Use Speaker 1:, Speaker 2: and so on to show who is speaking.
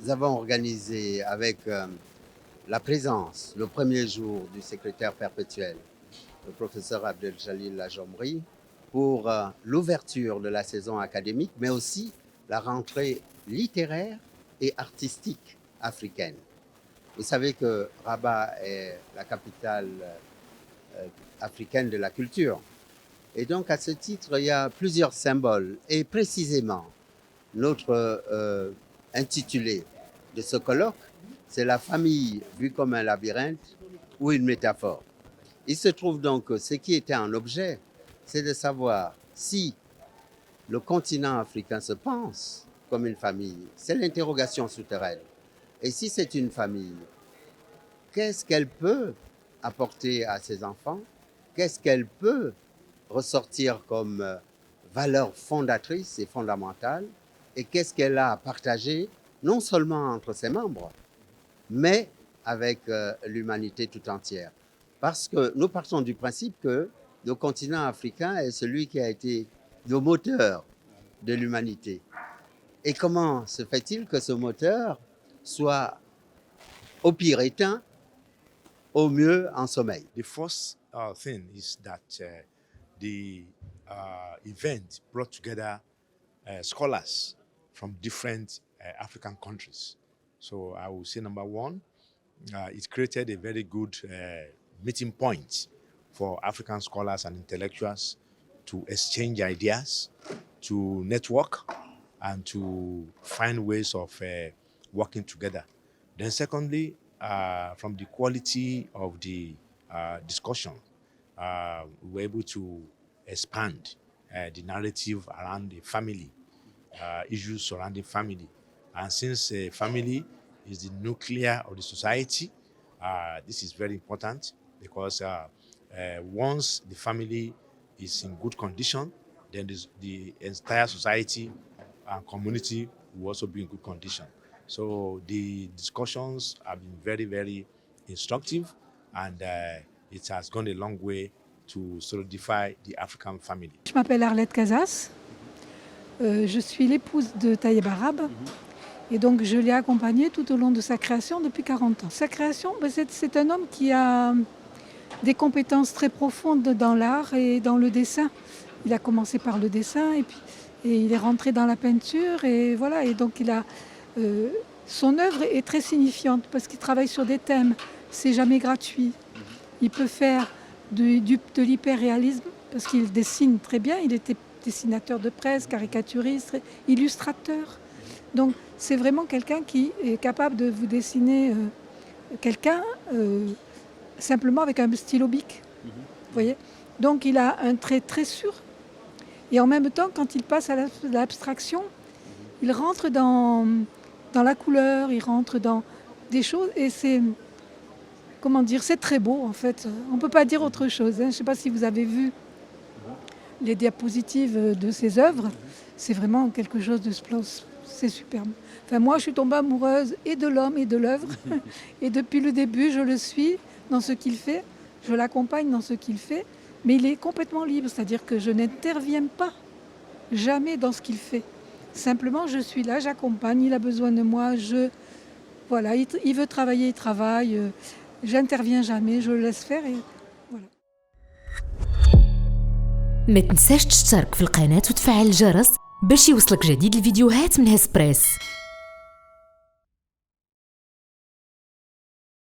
Speaker 1: nous avons organisé avec la présence, le premier jour du secrétaire perpétuel, le professeur Abdel Jalil Lajomri, pour l'ouverture de la saison académique, mais aussi la rentrée littéraire et artistique africaine. Vous savez que Rabat est la capitale africaine de la culture. Et donc, à ce titre, il y a plusieurs symboles. Et précisément, notre intitulé de ce colloque, c'est la famille vue comme un labyrinthe ou une métaphore. Il se trouve donc que ce qui était en objet, c'est de savoir si le continent africain se pense comme une famille. C'est l'interrogation souterraine. Et si c'est une famille, qu'est-ce qu'elle peut apporter à ses enfants? Qu'est-ce qu'elle peut ressortir comme valeur fondatrice et fondamentale? Et qu'est-ce qu'elle a à partager, non seulement entre ses membres, mais avec l'humanité tout entière? Parce que nous partons du principe que le continent africain est celui qui a été le moteur de l'humanité. Et comment se fait-il que ce moteur soit au pire éteint, au mieux en sommeil?
Speaker 2: The first thing is that the event brought together scholars from different African countries. So I will say number one, it created a very good meeting point for African scholars and intellectuals to exchange ideas, to network, and to find ways of working together. Then secondly, from the quality of the discussion, we were able to expand the narrative around the family, issues surrounding family. And since family is the nuclear of the society, this is very important because once the family is in good condition, then the entire society and community will also be in good condition. So the discussions have been very, very instructive, and it has gone a long way to solidify the African family.
Speaker 3: Je m'appelle Arlette Casas, je suis l'épouse de Tayeb Arab et donc je l'ai accompagné tout au long de sa création depuis 40 ans. Sa création, c'est un homme qui a des compétences très profondes dans l'art et dans le dessin. Il a commencé par le dessin et il est rentré dans la peinture et voilà. Et donc son œuvre est très signifiante parce qu'il travaille sur des thèmes. C'est jamais gratuit. Il peut faire de l'hyperréalisme parce qu'il dessine très bien. Il était dessinateur de presse, caricaturiste, illustrateur. Donc c'est vraiment quelqu'un qui est capable de vous dessiner quelqu'un simplement avec un stylo bic. Vous voyez. Donc il a un trait très sûr. Et en même temps, quand il passe à l'abstraction, il rentre dans la couleur, il rentre dans des choses. Et c'est, comment dire, c'est très beau en fait. On ne peut pas dire autre chose. Je ne sais pas si vous avez vu les diapositives de ses œuvres. C'est vraiment quelque chose de splendide. C'est superbe. Enfin, moi, je suis tombée amoureuse et de l'homme et de l'œuvre. Et depuis le début, je le suis dans ce qu'il fait. Je l'accompagne dans ce qu'il fait. Mais il est complètement libre, c'est-à-dire que je n'interviens pas jamais dans ce qu'il fait. Simplement, je suis là, j'accompagne, il a besoin de moi, voilà, il veut travailler, il travaille, j'interviens jamais, je le laisse faire et voilà.
Speaker 4: ما تنساش تشترك في القناة وتفعل الجرس باش يوصلك جديد الفيديوهات من هسبريس.